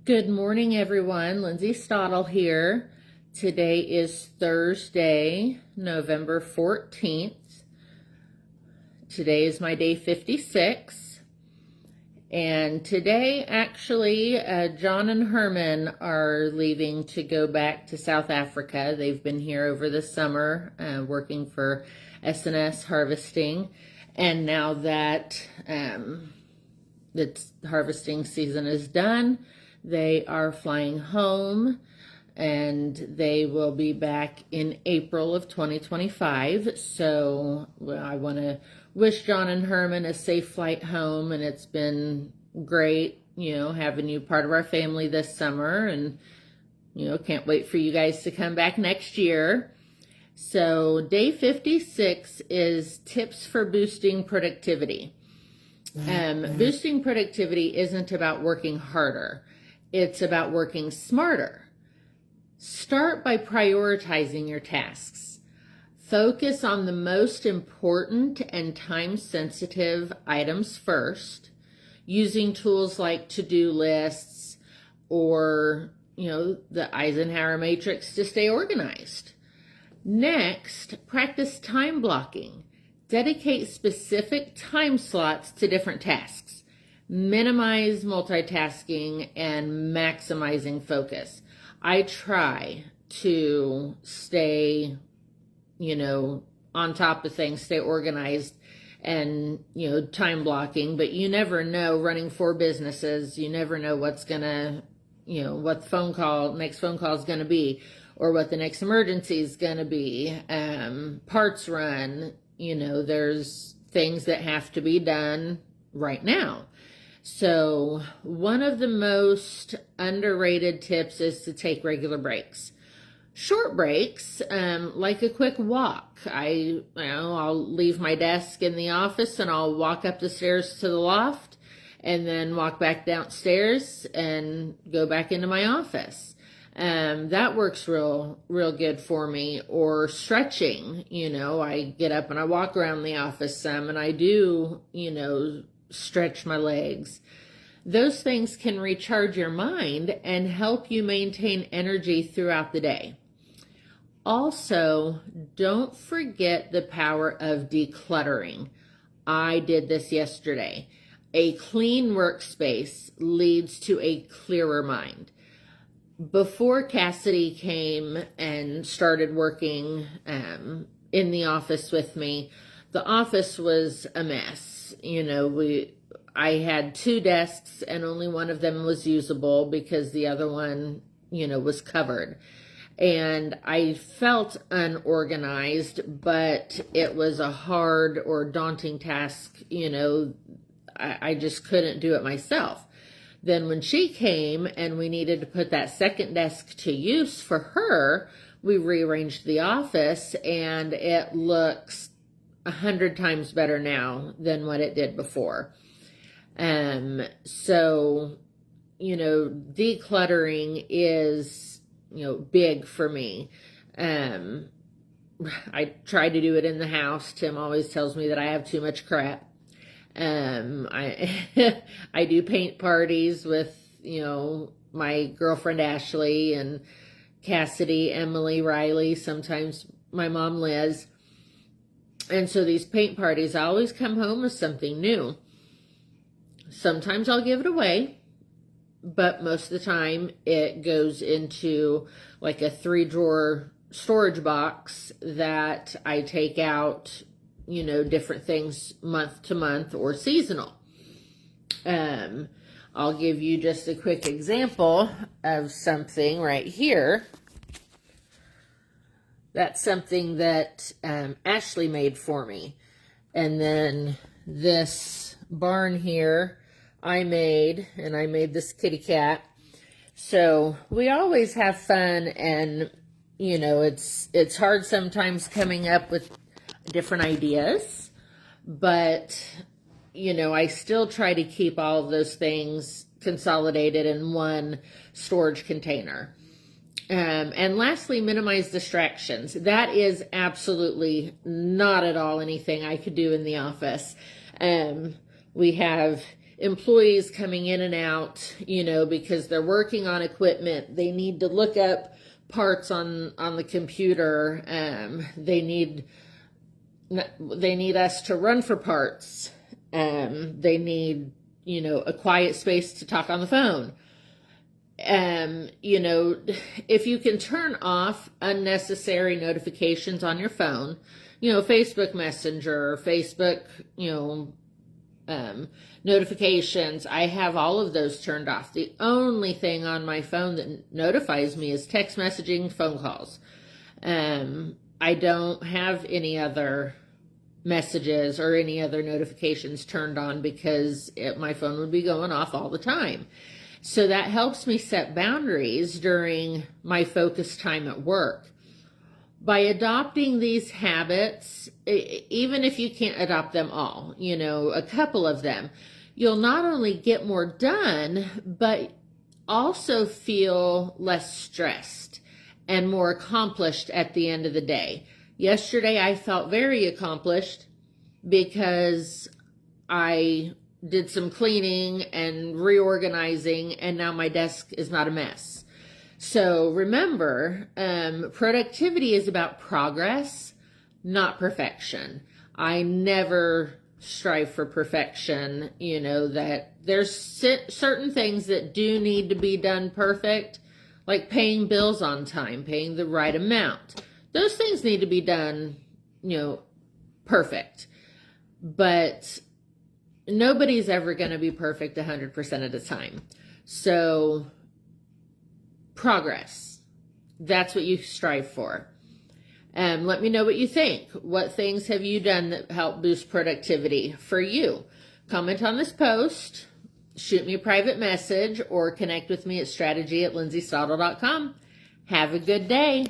Good morning, everyone. Lindsay Stottle here. Today is Thursday, November 14th. Today is my day 56. And today, actually, John and Herman are leaving to go back to South Africa. They've been here over the summer working for S&S Harvesting. And now that the harvesting season is done, they are flying home, and they will be back in April of 2025. So I want to wish John and Herman a safe flight home, and it's been great, having you part of our family this summer, and, can't wait for you guys to come back next year. So day 56 is tips for boosting productivity. Boosting productivity isn't about working harder. It's about working smarter. Start by prioritizing your tasks. Focus on the most important and time-sensitive items first, using tools like to-do lists or, the Eisenhower matrix to stay organized. Next, practice time blocking. Dedicate specific time slots to different tasks. Minimize multitasking and maximizing focus. I try to stay, on top of things, stay organized and, time blocking, but you never know, running 4 businesses, you never know what's gonna, what the next phone call is gonna be, or what the next emergency is gonna be. Parts run, there's things that have to be done right now. So one of the most underrated tips is to take regular breaks. Short breaks, like a quick walk. I'll leave my desk in the office and I'll walk up the stairs to the loft and then walk back downstairs and go back into my office. That works real good for me. Or stretching, I get up and I walk around the office some, and I do, stretch my legs. Those things can recharge your mind and help you maintain energy throughout the day. Also, don't forget the power of decluttering. I did this yesterday. A clean workspace leads to a clearer mind. Before Cassidy came and started working in the office with me, the office was a mess. I had 2 desks and only one of them was usable because the other one, was covered. And I felt unorganized, but it was a hard or daunting task. I just couldn't do it myself. Then when she came and we needed to put that second desk to use for her, we rearranged the office, and it looks 100 times better now than what it did before. So, decluttering is, big for me. I try to do it in the house. Tim always tells me that I have too much crap. I I do paint parties with, my girlfriend Ashley and Cassidy, Emily, Riley, sometimes my mom Liz. And so these paint parties, I always come home with something new. Sometimes I'll give it away, but most of the time it goes into like a 3-drawer storage box that I take out, different things month to month or seasonal. I'll give you just a quick example of something right here. That's something that Ashley made for me. And then this barn here I made, and I made this kitty cat. So we always have fun, and it's hard sometimes coming up with different ideas, but I still try to keep all of those things consolidated in one storage container. And lastly, minimize distractions. That is absolutely not at all anything I could do in the office. We have employees coming in and out, because they're working on equipment. They need to look up parts on the computer. They need us to run for parts. They need, a quiet space to talk on the phone. If you can turn off unnecessary notifications on your phone, Facebook Messenger, Facebook, notifications, I have all of those turned off. The only thing on my phone that notifies me is text messaging, phone calls. I don't have any other messages or any other notifications turned on because my phone would be going off all the time. So that helps me set boundaries during my focus time at work. By adopting these habits, even if you can't adopt them all, a couple of them, you'll not only get more done, but also feel less stressed and more accomplished at the end of the day. Yesterday, I felt very accomplished because I did some cleaning and reorganizing, and now my desk is not a mess. So remember, productivity is about progress, not perfection. I never strive for perfection, that there's certain things that do need to be done perfect, like paying bills on time, paying the right amount. Those things need to be done, perfect. But nobody's ever going to be perfect 100% of the time. So progress, that's what you strive for. Let me know what you think. What things have you done that help boost productivity for you? Comment on this post, shoot me a private message, or connect with me at strategy@lindsaystottle.com. Have a good day.